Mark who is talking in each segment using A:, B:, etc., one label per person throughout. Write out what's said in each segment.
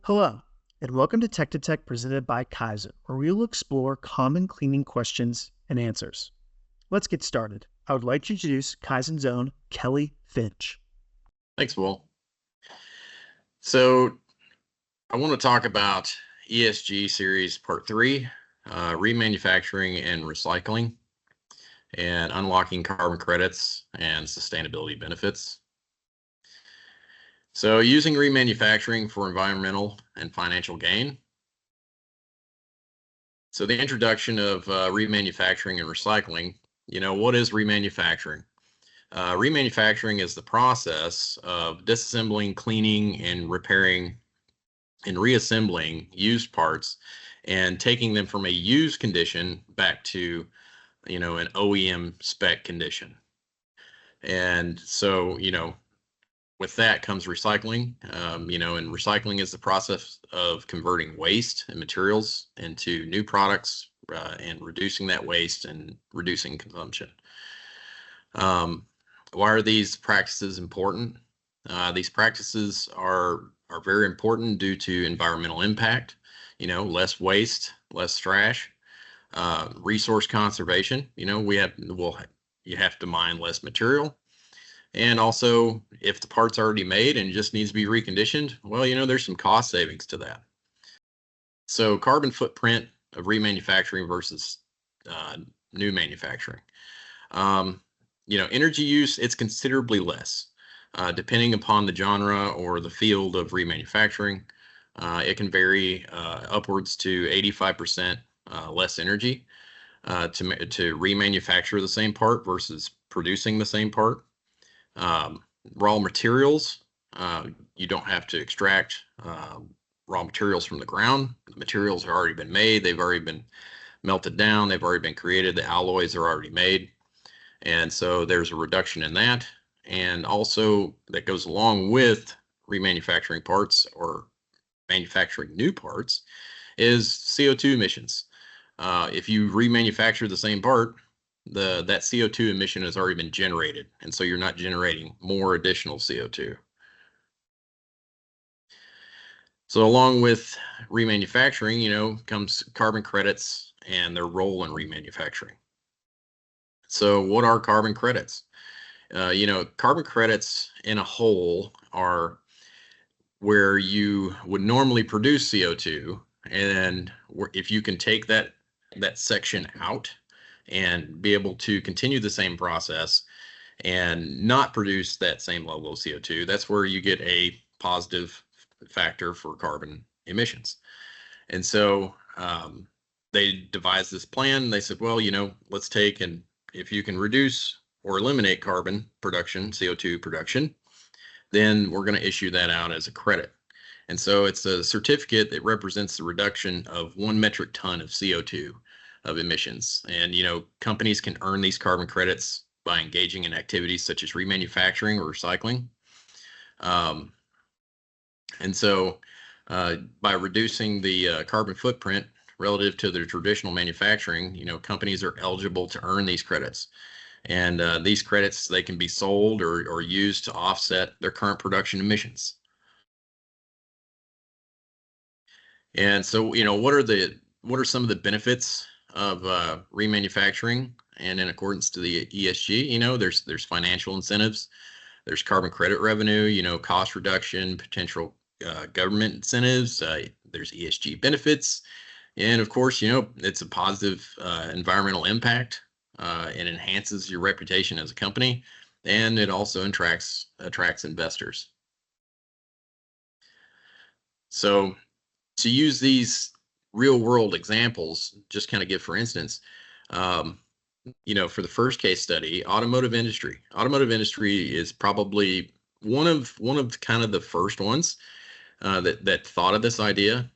A: Hello, and welcome to Tech to Tech presented by KYZEN, where we will explore common cleaning questions and answers. Let's get started. I would like to introduce KYZEN's own Kelly Finch.
B: Thanks, Will. So I want to talk about ESG Series Part 3, Remanufacturing and Recycling, and unlocking carbon credits and sustainability benefits. So using remanufacturing for environmental and financial gain. So the introduction of remanufacturing and recycling, what is remanufacturing? Remanufacturing is the process of disassembling, cleaning, and repairing and reassembling used parts and taking them from a used condition back to, an OEM spec condition. And so, with that comes recycling, and recycling is the process of converting waste and materials into new products and reducing that waste and reducing consumption. Why are these practices important? These practices are very important due to environmental impact, less waste, less trash, resource conservation. You have to mine less material. And also, if the part's already made and just needs to be reconditioned, well, there's some cost savings to that. So carbon footprint of remanufacturing versus new manufacturing. Energy use, it's considerably less. Depending upon the genre or the field of remanufacturing, it can vary upwards to 85% less energy to remanufacture the same part versus producing the same part. Raw materials, you don't have to extract raw materials from the ground. The materials have already been made. They've already been melted down. They've already been created. The alloys are already made. And so there's a reduction in that. And also that goes along with remanufacturing parts or manufacturing new parts is CO2 emissions. If you remanufacture the same part, that CO2 emission has already been generated. And so you're not generating more additional CO2. So along with remanufacturing, comes carbon credits and their role in remanufacturing. So what are carbon credits? Carbon credits in a whole are where you would normally produce CO2, and if you can take that section out and be able to continue the same process and not produce that same level of CO2, that's where you get a positive factor for carbon emissions. And so they devised this plan. They said, well, let's take, and if you can reduce or eliminate carbon production, CO2 production, then we're going to issue that out as a credit. And so it's a certificate that represents the reduction of 1 metric ton of CO2 of emissions. And, companies can earn these carbon credits by engaging in activities such as remanufacturing or recycling. And so by reducing the carbon footprint relative to their traditional manufacturing, companies are eligible to earn these credits. And these credits, they can be sold or used to offset their current production emissions. And so, what are some of the benefits of remanufacturing and in accordance to the ESG? There's financial incentives, there's carbon credit revenue, cost reduction, potential government incentives, there's ESG benefits, and of course, it's a positive environmental impact. It enhances your reputation as a company, and it also attracts investors. So to use these real world examples, just kind of give, for instance, for the first case study, automotive industry is probably one of kind of the first ones that thought of this idea.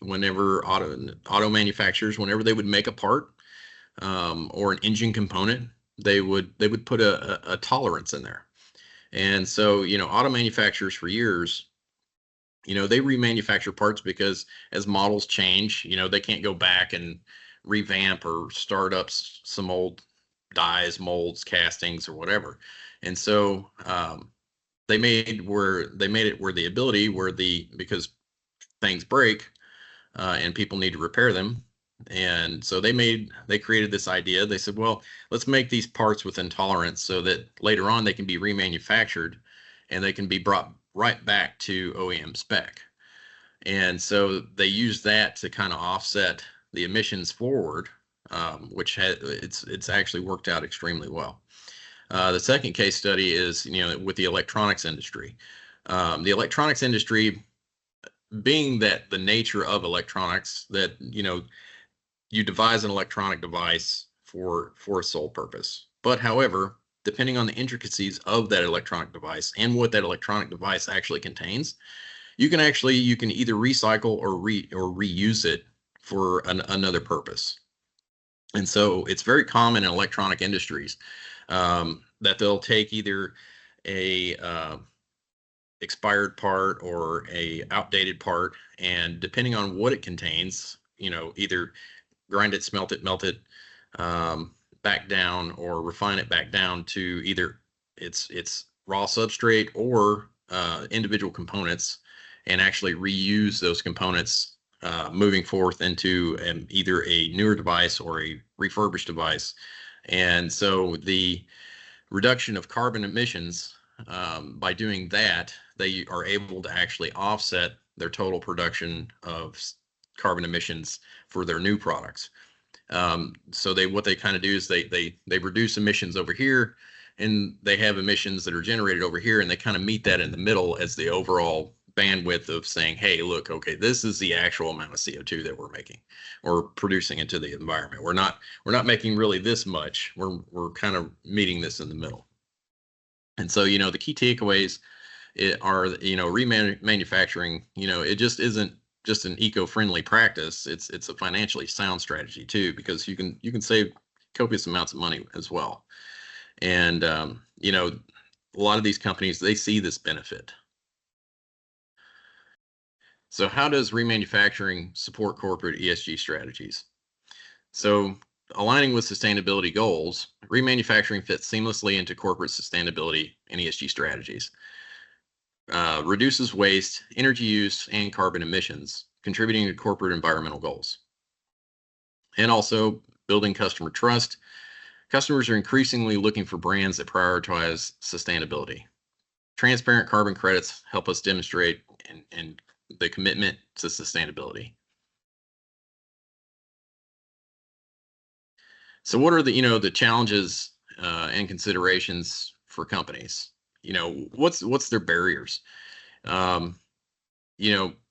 B: Whenever auto manufacturers, whenever they would make a part or an engine component, they would put a tolerance in there. And so, auto manufacturers for years, they remanufacture parts because as models change, they can't go back and revamp or start up some old dies, molds, castings, or whatever. And so they made it where the ability because things break and people need to repair them. And so they created this idea. They said, well, let's make these parts with intolerance so that later on they can be remanufactured and they can be brought right back to OEM spec. And so they use that to kind of offset the emissions forward, which it's actually worked out extremely well. The second case study is, with the electronics industry. The electronics industry, being that the nature of electronics, that, you devise an electronic device for a sole purpose. But however, depending on the intricacies of that electronic device and what that electronic device actually contains, you can either recycle or reuse it for another purpose. And so it's very common in electronic industries that they'll take either a expired part or a outdated part, and depending on what it contains, either grind it, smelt it, melt it back down, or refine it back down to either its raw substrate or individual components, and actually reuse those components moving forth into either a newer device or a refurbished device. And so the reduction of carbon emissions, by doing that, they are able to actually offset their total production of carbon emissions for their new products. So what they kind of do is they reduce emissions over here, and they have emissions that are generated over here, and they kind of meet that in the middle as the overall bandwidth of saying, hey, look, okay, this is the actual amount of CO2 that we're making or producing into the environment. We're not making really this much. We're kind of meeting this in the middle. And so, the key takeaways are, remanufacturing, it just isn't just an eco-friendly practice. It's a financially sound strategy too, because you can save copious amounts of money as well. And, a lot of these companies, they see this benefit. So how does remanufacturing support corporate ESG strategies? So aligning with sustainability goals, remanufacturing fits seamlessly into corporate sustainability and ESG strategies. Reduces waste, energy use, and carbon emissions, contributing to corporate environmental goals. And also building customer trust. Customers are increasingly looking for brands that prioritize sustainability. Transparent carbon credits help us demonstrate and the commitment to sustainability. So what are the challenges and considerations for companies? What's their barriers?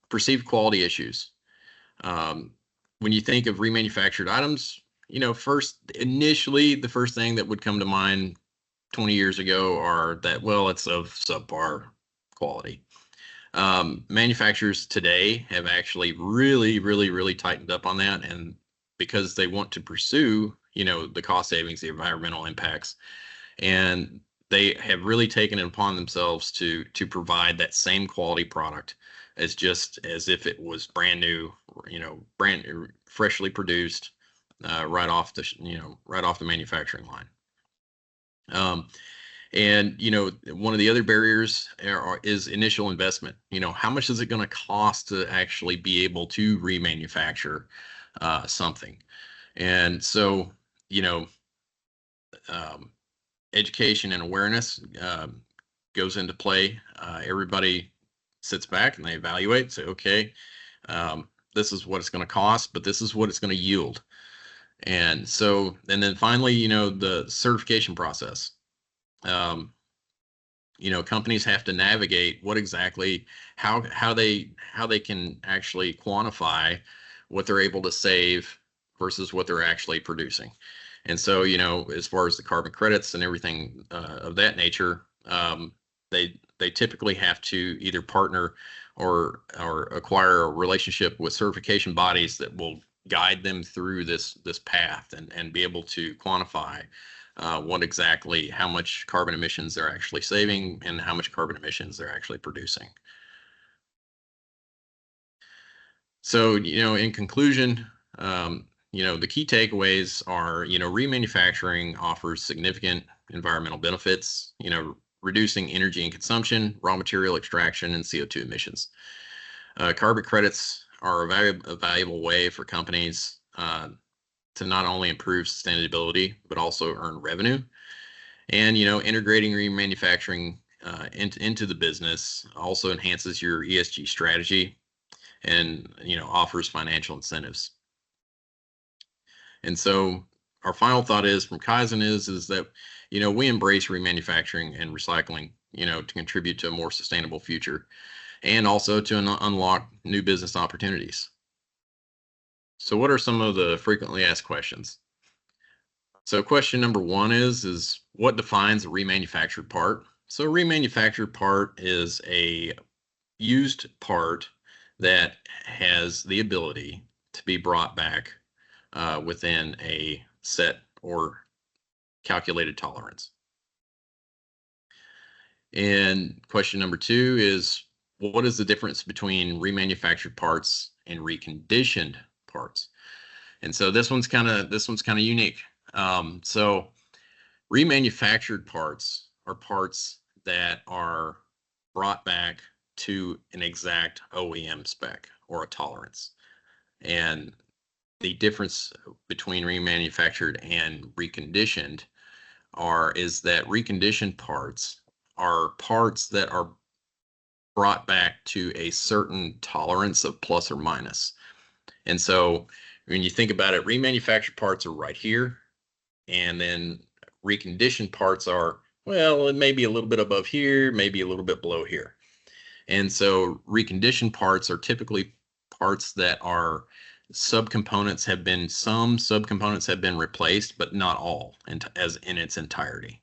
B: Perceived quality issues. When you think of remanufactured items, initially the first thing that would come to mind 20 years ago are that, well, it's of subpar quality. Manufacturers today have actually really, really, really tightened up on that, and because they want to pursue, the cost savings, the environmental impacts, and they have really taken it upon themselves to provide that same quality product as if it was brand new, freshly produced, right off the manufacturing line. And one of the other barriers is initial investment. How much is it going to cost to actually be able to remanufacture something? And so, education and awareness goes into play. Everybody sits back and they evaluate, say, okay, this is what it's going to cost, but this is what it's going to yield. And so, and then finally, the certification process. Companies have to navigate how they can actually quantify what they're able to save versus what they're actually producing. And so, as far as the carbon credits and everything of that nature, they typically have to either partner or acquire a relationship with certification bodies that will guide them through this path and be able to quantify how much carbon emissions they're actually saving and how much carbon emissions they're actually producing. So, in conclusion, the key takeaways are, remanufacturing offers significant environmental benefits, reducing energy and consumption, raw material extraction, and CO2 emissions. Carbon credits are a valuable way for companies to not only improve sustainability, but also earn revenue. And, integrating remanufacturing into the business also enhances your ESG strategy and, offers financial incentives. And so our final thought is from KYZEN is that, we embrace remanufacturing and recycling, to contribute to a more sustainable future and also to unlock new business opportunities. So what are some of the frequently asked questions? So question number one is what defines a remanufactured part? So a remanufactured part is a used part that has the ability to be brought back within a set or calculated tolerance. And question number two is what is the difference between remanufactured parts and reconditioned parts? And so this one's kind of unique. So remanufactured parts are parts that are brought back to an exact OEM spec or a tolerance. And the difference between remanufactured and reconditioned is that reconditioned parts are parts that are brought back to a certain tolerance of plus or minus. And so when you think about it, remanufactured parts are right here. And then reconditioned parts are, well, it may be a little bit above here, maybe a little bit below here. And so reconditioned parts are typically parts that are some subcomponents have been replaced, but not all as in its entirety.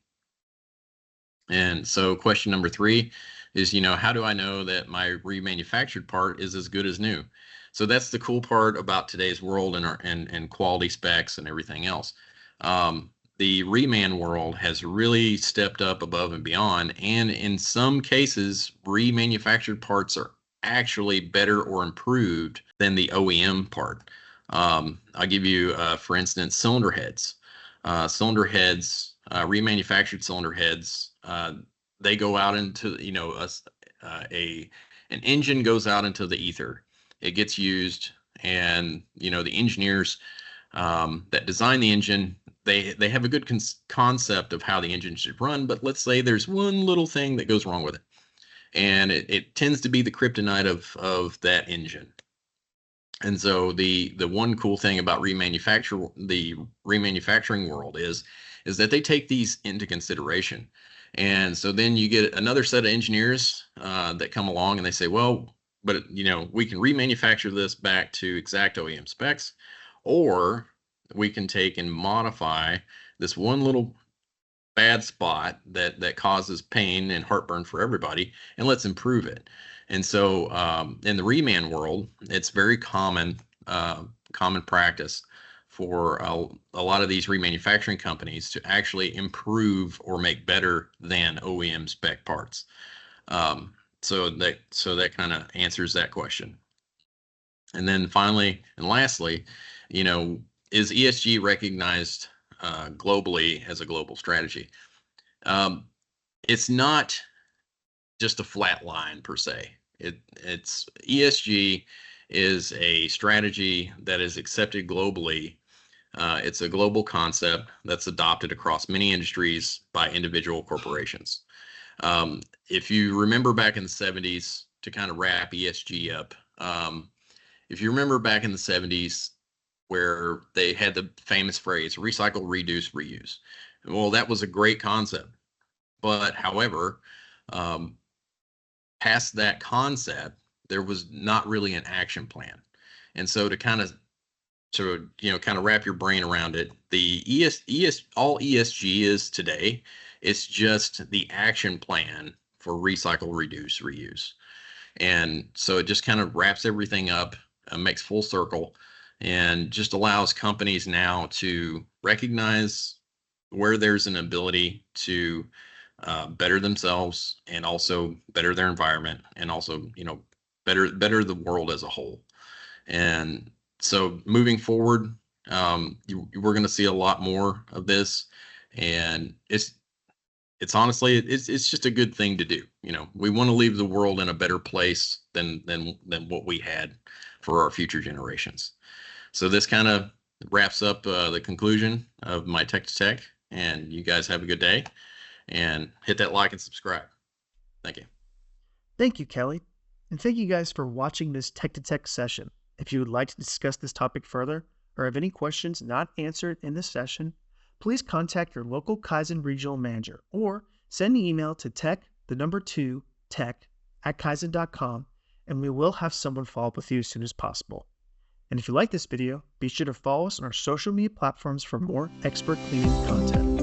B: And so question number three is, how do I know that my remanufactured part is as good as new? So that's the cool part about today's world and quality specs and everything else. The reman world has really stepped up above and beyond, and in some cases, remanufactured parts are actually better or improved than the OEM part. I'll give you, for instance, cylinder heads. Remanufactured cylinder heads, they go out into, an engine goes out into the ether. It gets used, and, the engineers that design the engine, they have a good concept of how the engine should run, but let's say there's one little thing that goes wrong with it. And it tends to be the kryptonite of that engine. And so the one cool thing about the remanufacturing world is that they take these into consideration. And so then you get another set of engineers that come along and they say, well, but we can remanufacture this back to exact OEM specs, or we can take and modify this one little bad spot that causes pain and heartburn for everybody, and let's improve it. And so in the reman world, it's very common practice for a lot of these remanufacturing companies to actually improve or make better than OEM spec parts. So that kind of answers that question. And then finally and lastly, is ESG recognized globally as a global strategy? It's not just a flat line per se. It's ESG is a strategy that is accepted globally. It's a global concept that's adopted across many industries by individual corporations. If you remember back in the 70s, to kind of wrap ESG up, if you remember back in the 70s, where they had the famous phrase, recycle, reduce, reuse. Well, that was a great concept. But however, past that concept, there was not really an action plan. And so to kind of wrap your brain around it, all ESG is today, it's just the action plan for recycle, reduce, reuse. And so it just kind of wraps everything up, makes full circle, and just allows companies now to recognize where there's an ability to better themselves and also better their environment, and also better the world as a whole. And so moving forward, we're going to see a lot more of this, and it's honestly, it's just a good thing to do. You know, we want to leave the world in a better place than what we had for our future generations. So this kind of wraps up the conclusion of my Tech to Tech, and you guys have a good day, and hit that like and subscribe. Thank you.
A: Thank you, Kelly. And thank you guys for watching this Tech to Tech session. If you would like to discuss this topic further or have any questions not answered in this session, please contact your local KYZEN regional manager or send an email to tech@KYZEN.com, and we will have someone follow up with you as soon as possible. And if you like this video, be sure to follow us on our social media platforms for more expert cleaning content.